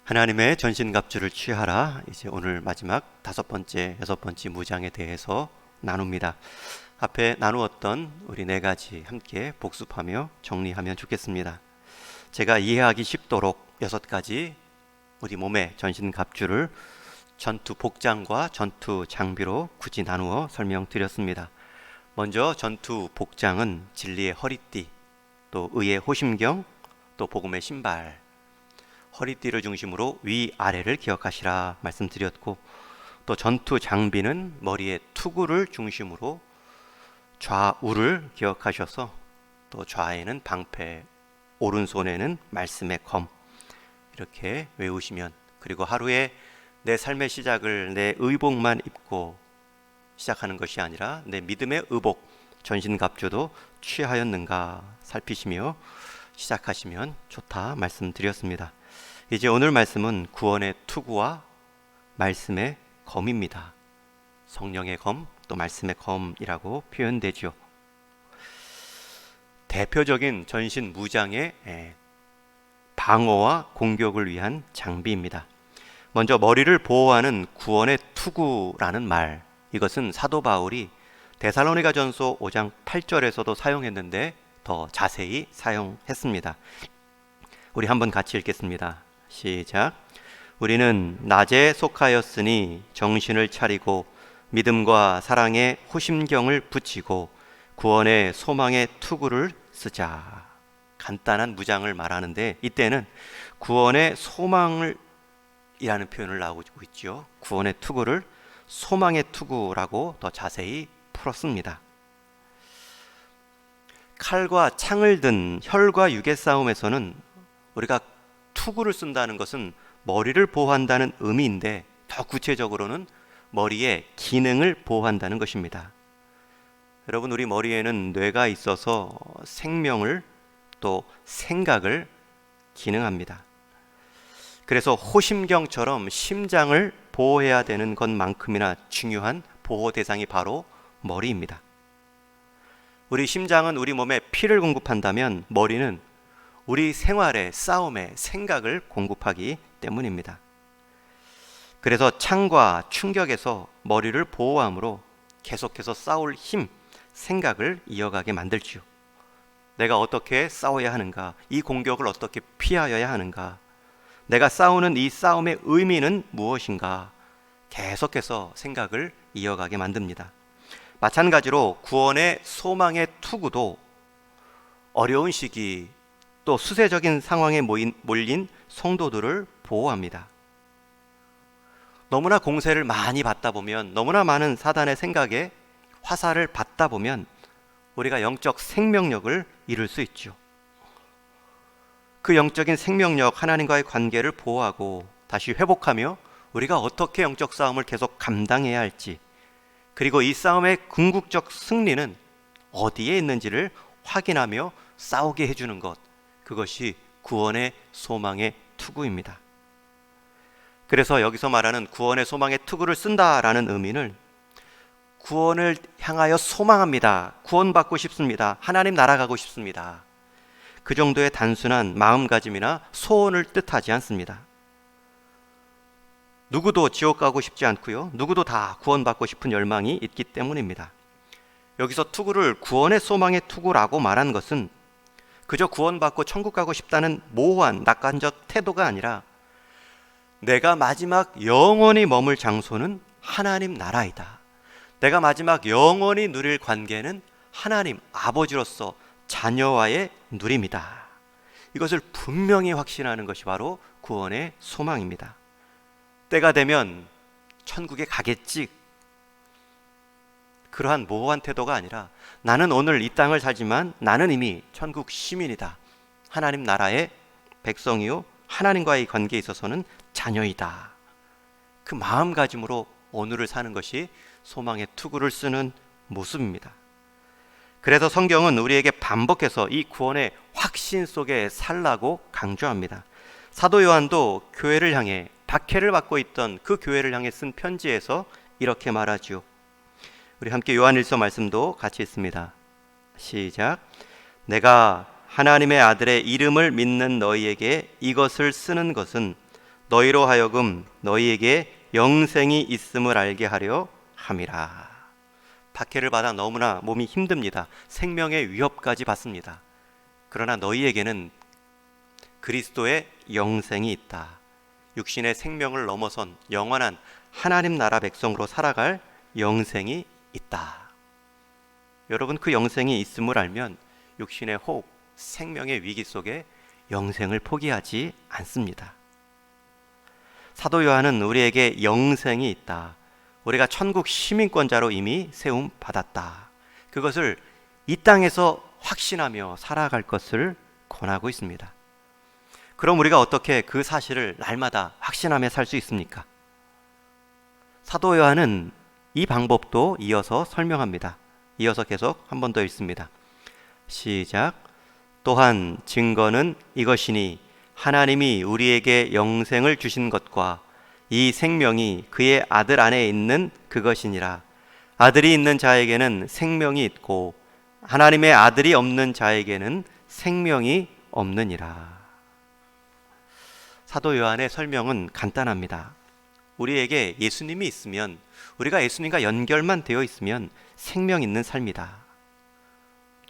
하나님의 전신갑주를 취하라. 이제 오늘 마지막 5번째, 6번째 무장에 대해서 나눕니다. 앞에 나누었던 우리 4가지 함께 복습하며 정리하면 좋겠습니다. 제가 이해하기 쉽도록 6가지 우리 몸의 전신갑주를 전투 복장과 전투 장비로 굳이 나누어 설명드렸습니다. 먼저 전투 복장은 진리의 허리띠, 또 의의 호심경, 또 복음의 신발, 허리띠를 중심으로 위아래를 기억하시라 말씀드렸고, 또 전투 장비는 머리의 투구를 중심으로 좌우를 기억하셔서 또 좌에는 방패, 오른손에는 말씀의 검 이렇게 외우시면, 그리고 하루에 내 삶의 시작을 내 의복만 입고 시작하는 것이 아니라 내 믿음의 의복, 전신갑주도 취하였는가 살피시며 시작하시면 좋다 말씀드렸습니다. 이제 오늘 말씀은 구원의 투구와 말씀의 검입니다. 성령의 검, 또 말씀의 검이라고 표현되죠. 대표적인 전신 무장의 방어와 공격을 위한 장비입니다. 먼저 머리를 보호하는 구원의 투구라는 말, 이것은 사도 바울이 데살로니가전서 5장 8절에서도 사용했는데 더 자세히 사용했습니다. 우리 한번 같이 읽겠습니다. 시작. 우리는 낮에 속하였으니 정신을 차리고 믿음과 사랑의 호심경을 붙이고 구원의 소망의 투구를 쓰자. 간단한 무장을 말하는데 이때는 구원의 소망을 이라는 표현을 나오고 있죠. 구원의 투구를 소망의 투구라고 더 자세히 풀었습니다. 칼과 창을 든 혈과 육의 싸움에서는 우리가 투구를 쓴다는 것은 머리를 보호한다는 의미인데, 더 구체적으로는 머리의 기능을 보호한다는 것입니다. 여러분, 우리 머리에는 뇌가 있어서 생명을 또 생각을 기능합니다. 그래서 호심경처럼 심장을 보호해야 되는 것만큼이나 중요한 보호 대상이 바로 머리입니다. 우리 심장은 우리 몸에 피를 공급한다면 머리는 우리 생활의 싸움의 생각을 공급하기 때문입니다. 그래서 창과 충격에서 머리를 보호함으로 계속해서 싸울 힘, 생각을 이어가게 만들지요. 내가 어떻게 싸워야 하는가? 이 공격을 어떻게 피하여야 하는가? 내가 싸우는 이 싸움의 의미는 무엇인가? 계속해서 생각을 이어가게 만듭니다. 마찬가지로 구원의 소망의 투구도 어려운 시기, 또 수세적인 상황에 몰린 성도들을 보호합니다. 너무나 공세를 많이 받다 보면, 너무나 많은 사단의 생각에 화살을 받다 보면 우리가 영적 생명력을 잃을 수 있죠. 그 영적인 생명력, 하나님과의 관계를 보호하고 다시 회복하며 우리가 어떻게 영적 싸움을 계속 감당해야 할지, 그리고 이 싸움의 궁극적 승리는 어디에 있는지를 확인하며 싸우게 해주는 것, 그것이 구원의 소망의 투구입니다. 그래서 여기서 말하는 구원의 소망의 투구를 쓴다라는 의미는 구원을 향하여 소망합니다. 구원받고 싶습니다. 하나님 나라 가고 싶습니다. 그 정도의 단순한 마음가짐이나 소원을 뜻하지 않습니다. 누구도 지옥 가고 싶지 않고요. 누구도 다 구원받고 싶은 열망이 있기 때문입니다. 여기서 투구를 구원의 소망의 투구라고 말한 것은 그저 구원받고 천국 가고 싶다는 모호한 낙관적 태도가 아니라, 내가 마지막 영원히 머물 장소는 하나님 나라이다. 내가 마지막 영원히 누릴 관계는 하나님 아버지로서 자녀와의 누림이다. 이것을 분명히 확신하는 것이 바로 구원의 소망입니다. 때가 되면 천국에 가겠지, 그러한 모호한 태도가 아니라, 나는 오늘 이 땅을 살지만 나는 이미 천국 시민이다. 하나님 나라의 백성이요, 하나님과의 관계에 있어서는 자녀이다. 그 마음가짐으로 오늘을 사는 것이 소망의 투구를 쓰는 모습입니다. 그래서 성경은 우리에게 반복해서 이 구원의 확신 속에 살라고 강조합니다. 사도 요한도 교회를 향해, 박해를 받고 있던 그 교회를 향해 쓴 편지에서 이렇게 말하죠. 우리 함께 요한일서 말씀도 같이 읽습니다. 시작. 내가 하나님의 아들의 이름을 믿는 너희에게 이것을 쓰는 것은 너희로 하여금 너희에게 영생이 있음을 알게 하려 함이라. 박해를 받아 너무나 몸이 힘듭니다. 생명의 위협까지 받습니다. 그러나 너희에게는 그리스도의 영생이 있다. 육신의 생명을 넘어선 영원한 하나님 나라 백성으로 살아갈 영생이 있다. 여러분, 그 영생이 있음을 알면 육신의 혹, 생명의 위기 속에 영생을 포기하지 않습니다. 사도 요한은 우리에게 영생이 있다. 우리가 천국 시민권자로 이미 세움 받았다. 그것을 이 땅에서 확신하며 살아갈 것을 권하고 있습니다. 그럼 우리가 어떻게 그 사실을 날마다 확신하며 살 수 있습니까? 사도 요한은 이 방법도 이어서 설명합니다. 이어서 계속 한 번 더 읽습니다. 시작. 또한 증거는 이것이니 하나님이 우리에게 영생을 주신 것과 이 생명이 그의 아들 안에 있는 그것이니라. 아들이 있는 자에게는 생명이 있고 하나님의 아들이 없는 자에게는 생명이 없느니라. 사도 요한의 설명은 간단합니다. 우리에게 예수님이 있으면, 우리가 예수님과 연결만 되어 있으면 생명 있는 삶이다.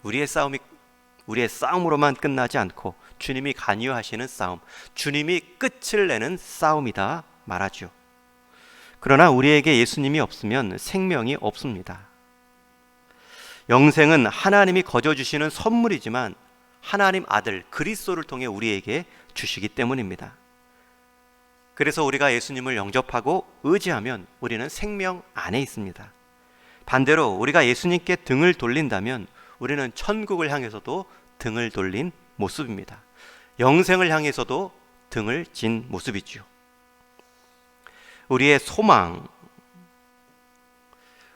우리의 싸움으로만 끝나지 않고 주님이 관여하시는 싸움, 주님이 끝을 내는 싸움이다 말하죠. 그러나 우리에게 예수님이 없으면 생명이 없습니다. 영생은 하나님이 거저주시는 선물이지만 하나님 아들 그리스도를 통해 우리에게 주시기 때문입니다. 그래서 우리가 예수님을 영접하고 의지하면 우리는 생명 안에 있습니다. 반대로 우리가 예수님께 등을 돌린다면 우리는 천국을 향해서도 등을 돌린 모습입니다. 영생을 향해서도 등을 진 모습이죠. 우리의 소망,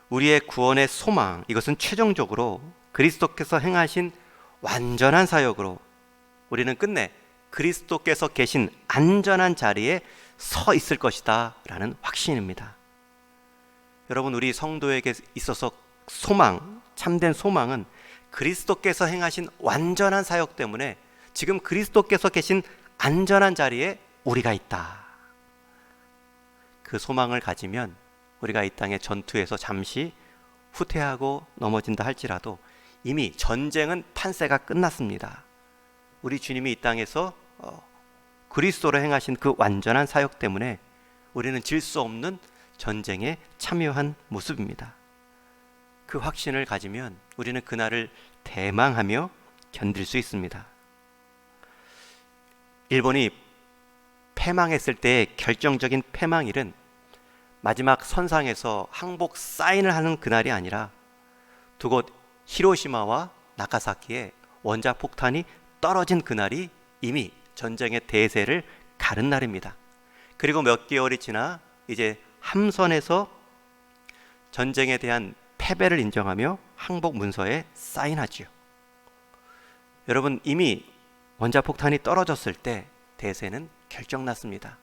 우리의 구원의 소망, 이것은 최종적으로 그리스도께서 행하신 완전한 사역으로 우리는 끝내 그리스도께서 계신 안전한 자리에 서 있을 것이다 라는 확신입니다. 여러분, 우리 성도에게 있어서 소망, 참된 소망은 그리스도께서 행하신 완전한 사역 때문에 지금 그리스도께서 계신 안전한 자리에 우리가 있다. 그 소망을 가지면 우리가 이 땅의 전투에서 잠시 후퇴하고 넘어진다 할지라도 이미 전쟁은 판세가 끝났습니다. 우리 주님이 이 땅에서 그리스도로 행하신 그 완전한 사역 때문에 우리는 질 수 없는 전쟁에 참여한 모습입니다. 그 확신을 가지면 우리는 그날을 대망하며 견딜 수 있습니다. 일본이 패망했을 때의 결정적인 패망일은 마지막 선상에서 항복 사인을 하는 그날이 아니라 두 곳 히로시마와 나가사키에 원자 폭탄이 떨어진 그날이 이미 전쟁의 대세를 가른 날입니다. 그리고 몇 개월이 지나 이제 함선에서 전쟁에 대한 패배를 인정하며 항복 문서에 사인하지요. 여러분, 이미 원자폭탄이 떨어졌을 때 대세는 결정났습니다.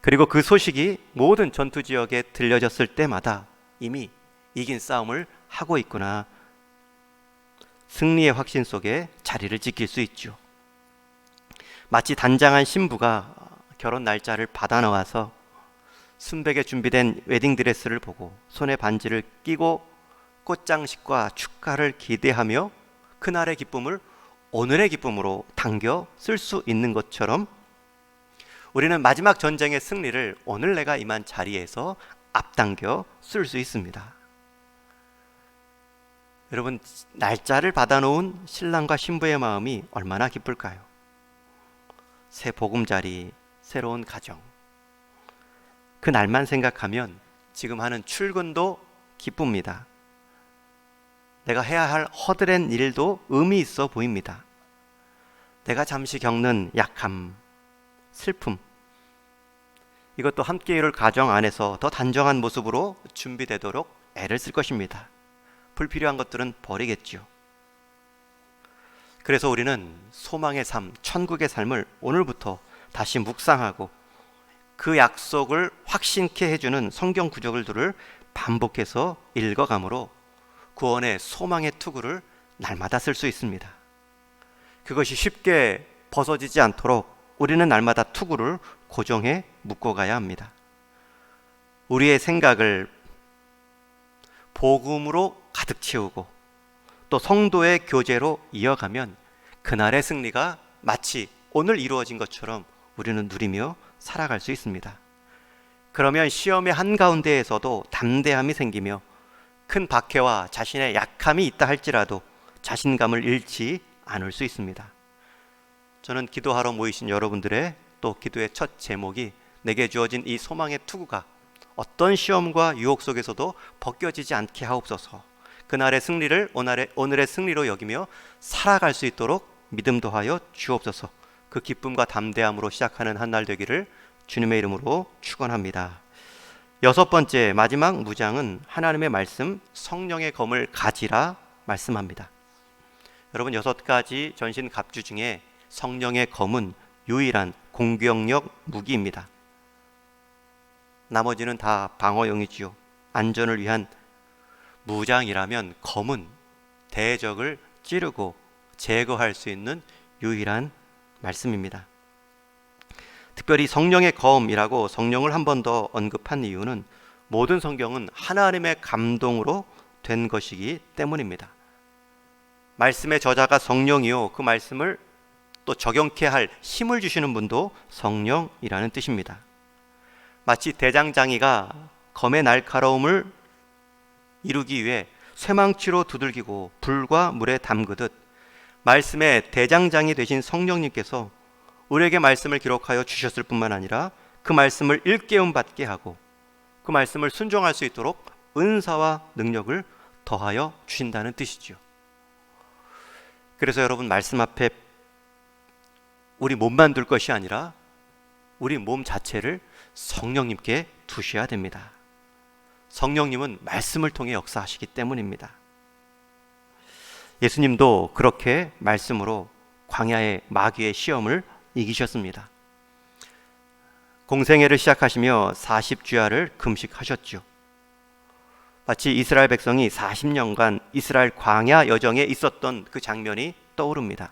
그리고 그 소식이 모든 전투 지역에 들려졌을 때마다 이미 이긴 싸움을 하고 있구나, 승리의 확신 속에 자리를 지킬 수 있죠. 마치 단장한 신부가 결혼 날짜를 받아 넣어서 순백에 준비된 웨딩드레스를 보고 손에 반지를 끼고 꽃장식과 축가를 기대하며 그날의 기쁨을 오늘의 기쁨으로 당겨 쓸 수 있는 것처럼 우리는 마지막 전쟁의 승리를 오늘 내가 임한 자리에서 앞당겨 쓸 수 있습니다. 여러분, 날짜를 받아놓은 신랑과 신부의 마음이 얼마나 기쁠까요? 새 보금자리, 새로운 가정, 그 날만 생각하면 지금 하는 출근도 기쁩니다. 내가 해야 할 허드렛 일도 의미 있어 보입니다. 내가 잠시 겪는 약함, 슬픔, 이것도 함께 이룰 가정 안에서 더 단정한 모습으로 준비되도록 애를 쓸 것입니다. 불필요한 것들은 버리겠죠. 그래서 우리는 소망의 삶, 천국의 삶을 오늘부터 다시 묵상하고 그 약속을 확신케 해주는 성경 구절들을 반복해서 읽어가므로 구원의 소망의 투구를 날마다 쓸 수 있습니다. 그것이 쉽게 벗어지지 않도록 우리는 날마다 투구를 고정해 묶어가야 합니다. 우리의 생각을 복음으로 가득 채우고 또 성도의 교제로 이어가면 그날의 승리가 마치 오늘 이루어진 것처럼 우리는 누리며 살아갈 수 있습니다. 그러면 시험의 한가운데에서도 담대함이 생기며 큰 박해와 자신의 약함이 있다 할지라도 자신감을 잃지 않을 수 있습니다. 저는 기도하러 모이신 여러분들의 또 기도의 첫 제목이 내게 주어진 이 소망의 투구가 어떤 시험과 유혹 속에서도 벗겨지지 않게 하옵소서. 그날의 승리를 오늘의 승리로 여기며 살아갈 수 있도록 믿음 더하여 주옵소서. 그 기쁨과 담대함으로 시작하는 한 날 되기를 주님의 이름으로 축원합니다. 6번째 마지막 무장은 하나님의 말씀 성령의 검을 가지라 말씀합니다. 여러분 6가지 전신 갑주 중에 성령의 검은 유일한 공격력 무기입니다. 나머지는 다 방어용이지요. 안전을 위한 무장이라면 검은 대적을 찌르고 제거할 수 있는 유일한 말씀입니다. 특별히 성령의 검이라고 성령을 한 번 더 언급한 이유는 모든 성경은 하나님의 감동으로 된 것이기 때문입니다. 말씀의 저자가 성령이요 그 말씀을 또 적용케 할 힘을 주시는 분도 성령이라는 뜻입니다. 마치 대장장이가 검의 날카로움을 이루기 위해 쇠망치로 두들기고 불과 물에 담그듯 말씀의 대장장이 되신 성령님께서 우리에게 말씀을 기록하여 주셨을 뿐만 아니라 그 말씀을 일깨움 받게 하고 그 말씀을 순종할 수 있도록 은사와 능력을 더하여 주신다는 뜻이죠. 그래서 여러분 말씀 앞에 우리 몸만 둘 것이 아니라 우리 몸 자체를 성령님께 두셔야 됩니다. 성령님은 말씀을 통해 역사하시기 때문입니다. 예수님도 그렇게 말씀으로 광야의 마귀의 시험을 이기셨습니다. 공생애를 시작하시며 40주야를 금식하셨죠. 마치 이스라엘 백성이 40년간 이스라엘 광야 여정에 있었던 그 장면이 떠오릅니다.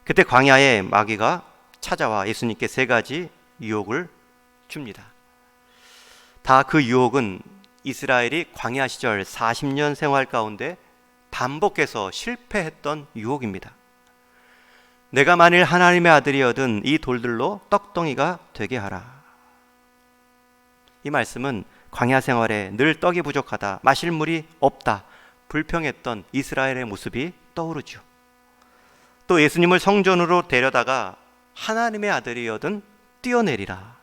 그때 광야에 마귀가 찾아와 예수님께 3가지 유혹을 줍니다. 다 그 유혹은 이스라엘이 광야 시절 40년 생활 가운데 반복해서 실패했던 유혹입니다. 내가 만일 하나님의 아들이어든 이 돌들로 떡덩이가 되게 하라. 이 말씀은 광야 생활에 늘 떡이 부족하다, 마실 물이 없다, 불평했던 이스라엘의 모습이 떠오르죠. 또 예수님을 성전으로 데려다가 하나님의 아들이어든 뛰어내리라.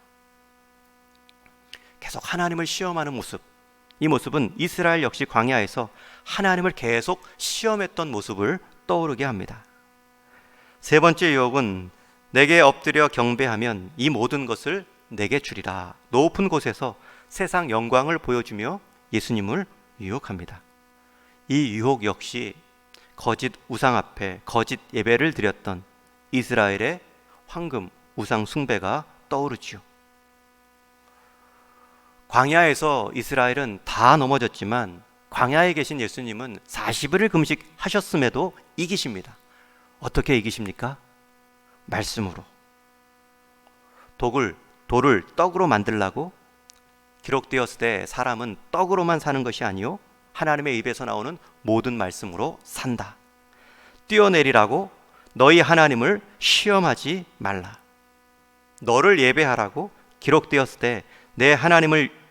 계속 하나님을 시험하는 모습, 이 모습은 이스라엘 역시 광야에서 하나님을 계속 시험했던 모습을 떠오르게 합니다. 3번째 유혹은 내게 엎드려 경배하면 이 모든 것을 내게 주리라. 높은 곳에서 세상 영광을 보여주며 예수님을 유혹합니다. 이 유혹 역시 거짓 우상 앞에 거짓 예배를 드렸던 이스라엘의 황금 우상 숭배가 떠오르지요. 광야에서 이스라엘은 다 넘어졌지만 광야에 계신 예수님은 40일을 금식하셨음에도 이기십니다. 어떻게 이기십니까? 말씀으로. 돌을 떡으로 만들라고 기록되었을 때 사람은 떡으로만 사는 것이 아니요 하나님의 입에서 나오는 모든 말씀으로 산다. 뛰어내리라고 너희 하나님을 시험하지 말라. 너를 예배하라고 기록되었을 때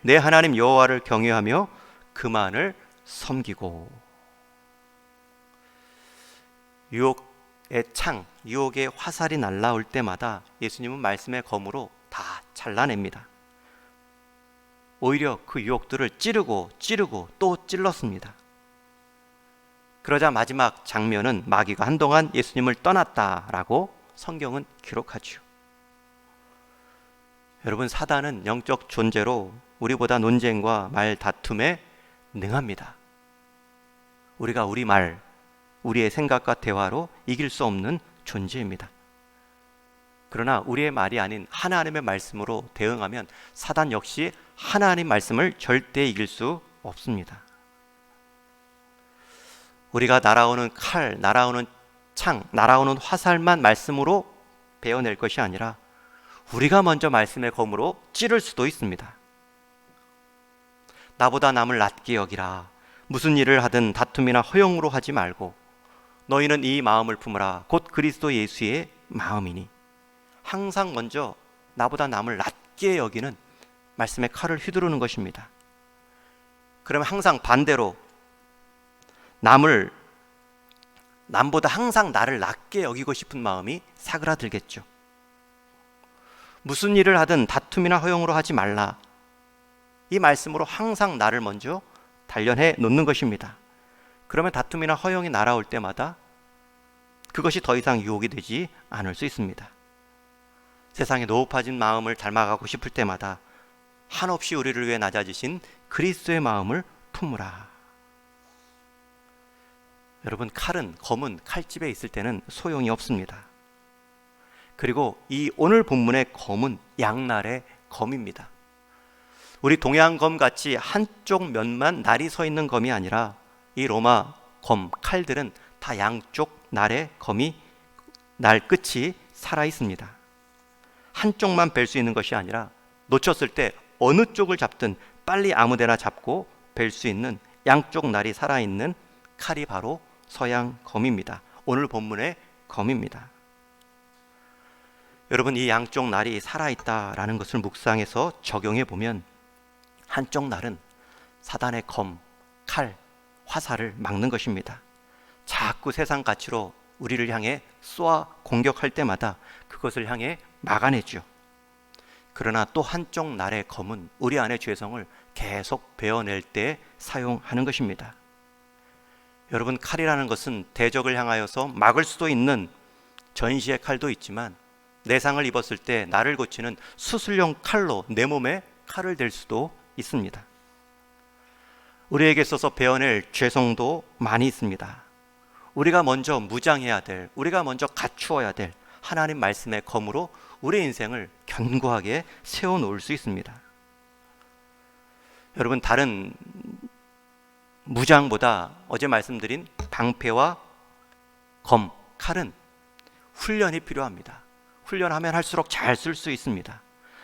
내 하나님 여호와를 경외하며 그만을 섬기고. 유혹의 창, 유혹의 화살이 날라올 때마다 예수님은 말씀의 검으로 다 잘라냅니다. 오히려 그 유혹들을 찌르고 또 찔렀습니다. 그러자 마지막 장면은 마귀가 한동안 예수님을 떠났다라고 성경은 기록하죠. 여러분, 사단은 영적 존재로 우리보다 논쟁과 말 다툼에 능합니다. 우리가 우리의 생각과 대화로 이길 수 없는 존재입니다. 그러나 우리의 말이 아닌 하나님의 말씀으로 대응하면 사단 역시 하나님 말씀을 절대 이길 수 없습니다. 우리가 날아오는 칼, 날아오는 창, 날아오는 화살만 말씀으로 베어낼 것이 아니라 우리가 먼저 말씀의 검으로 찌를 수도 있습니다. 나보다 남을 낮게 여기라. 무슨 일을 하든 다툼이나 허용으로 하지 말고 너희는 이 마음을 품으라. 곧 그리스도 예수의 마음이니. 항상 먼저 나보다 남을 낮게 여기는 말씀의 칼을 휘두르는 것입니다. 그러면 항상 반대로 남보다 항상 나를 낮게 여기고 싶은 마음이 사그라들겠죠. 무슨 일을 하든 다툼이나 허용으로 하지 말라. 이 말씀으로 항상 나를 먼저 단련해 놓는 것입니다. 그러면 다툼이나 허용이 날아올 때마다 그것이 더 이상 유혹이 되지 않을 수 있습니다. 세상에 높아진 마음을 닮아가고 싶을 때마다 한없이 우리를 위해 낮아지신 그리스도의 마음을 품으라. 여러분, 검은 칼집에 있을 때는 소용이 없습니다. 그리고 이 오늘 본문의 검은 양날의 검입니다. 우리 동양검 같이 한쪽 면만 날이 서 있는 검이 아니라 이 로마 검, 칼들은 다 양쪽 날의 검이 날 끝이 살아 있습니다. 한쪽만 벨 수 있는 것이 아니라 놓쳤을 때 어느 쪽을 잡든 빨리 아무데나 잡고 벨 수 있는 양쪽 날이 살아있는 칼이 바로 서양검입니다. 오늘 본문의 검입니다. 여러분, 이 양쪽 날이 살아있다라는 것을 묵상해서 적용해 보면 한쪽 날은 사단의 검, 칼, 화살을 막는 것입니다. 자꾸 세상 가치로 우리를 향해 쏘아 공격할 때마다 그것을 향해 막아내죠. 그러나 또 한쪽 날의 검은 우리 안의 죄성을 계속 베어낼 때 사용하는 것입니다. 여러분, 칼이라는 것은 대적을 향하여서 막을 수도 있는 전시의 칼도 있지만 내상을 입었을 때 나를 고치는 수술용 칼로 내 몸에 칼을 댈 수도 있습니다. 우리에게 있어서 베어낼 죄성도 많이 있습니다. 우리가 먼저 무장해야 될, 우리가 먼저 갖추어야 될 하나님 말씀의 검으로 우리의 인생을 견고하게 세워놓을 수 있습니다. 여러분, 다른 무장보다 어제 말씀드린 방패와 검, 칼은 훈련이 필요합니다. 훈련하면 할수록 잘 쓸 수 있습니다.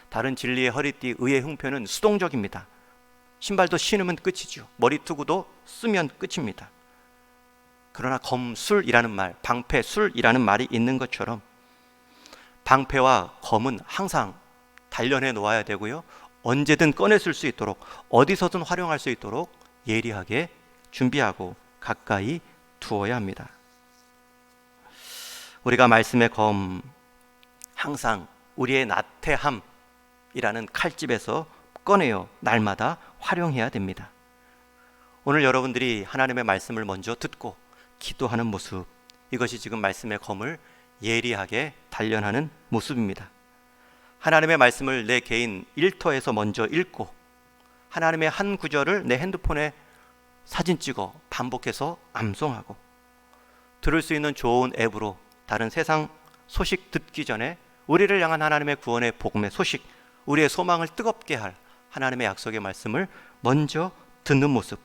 다른 진리의 허리띠, 의의 흥표는 수동적입니다. 신발도 신으면 끝이죠. 머리투구도 쓰면 끝입니다. 그러나 검술이라는 말, 방패술이라는 말이 있는 것처럼 방패와 검은 항상 단련해 놓아야 되고요. 언제든 꺼내 쓸 수 있도록, 어디서든 활용할 수 있도록 예리하게 준비하고 가까이 두어야 합니다. 우리가 말씀의 검, 항상 우리의 나태함이라는 칼집에서 꺼내어 날마다 활용해야 됩니다. 오늘 여러분들이 하나님의 말씀을 먼저 듣고 기도하는 모습, 이것이 지금 말씀의 검을 예리하게 단련하는 모습입니다. 하나님의 말씀을 내 개인 일터에서 먼저 읽고 하나님의 한 구절을 내 핸드폰에 사진 찍어 반복해서 암송하고 들을 수 있는 좋은 앱으로 다른 세상 소식 듣기 전에 우리를 향한 하나님의 구원의 복음의 소식, 우리의 소망을 뜨겁게 할 하나님의 약속의 말씀을 먼저 듣는 모습,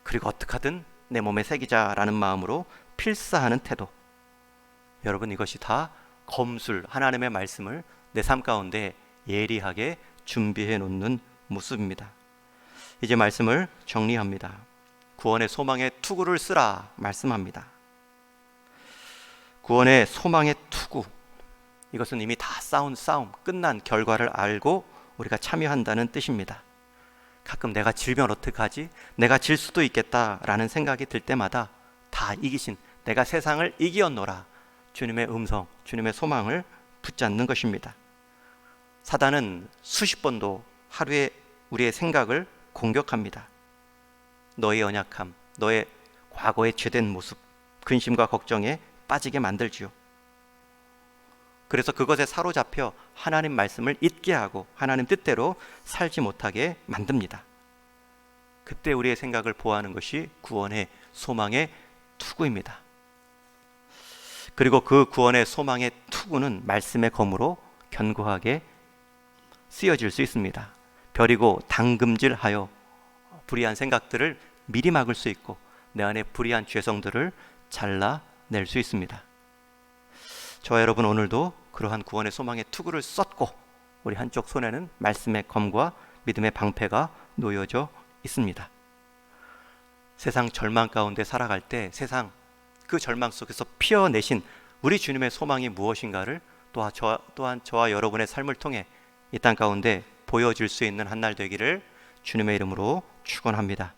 그리고 어떻게 하든 내 몸에 새기자라는 마음으로 필사하는 태도. 여러분, 이것이 다 검술, 하나님의 말씀을 내 삶 가운데 예리하게 준비해 놓는 모습입니다. 이제 말씀을 정리합니다. 구원의 소망의 투구를 쓰라 말씀합니다. 구원의 소망의 투구, 이것은 이미 다 싸운 싸움, 끝난 결과를 알고 우리가 참여한다는 뜻입니다. 가끔 내가 질면 어떡하지? 내가 질 수도 있겠다라는 생각이 들 때마다 다 이기신, 내가 세상을 이기었노라, 주님의 음성, 주님의 소망을 붙잡는 것입니다. 사단은 수십 번도 하루에 우리의 생각을 공격합니다. 너의 연약함, 너의 과거의 죄된 모습, 근심과 걱정에 빠지게 만들지요. 그래서 그것에 사로잡혀 하나님 말씀을 잊게 하고 하나님 뜻대로 살지 못하게 만듭니다. 그때 우리의 생각을 보호하는 것이 구원의 소망의 투구입니다. 그리고 그 구원의 소망의 투구는 말씀의 검으로 견고하게 쓰여질 수 있습니다. 벼리고 당금질하여 불의한 생각들을 미리 막을 수 있고 내 안에 불의한 죄성들을 잘라낼 수 있습니다. 저와 여러분 오늘도 그러한 구원의 소망의 투구를 썼고 우리 한쪽 손에는 말씀의 검과 믿음의 방패가 놓여져 있습니다. 세상 절망 가운데 살아갈 때 세상 그 절망 속에서 피어내신 우리 주님의 소망이 무엇인가를 또한 저와 여러분의 삶을 통해 이 땅 가운데 보여줄 수 있는 한 날 되기를 주님의 이름으로 축원합니다.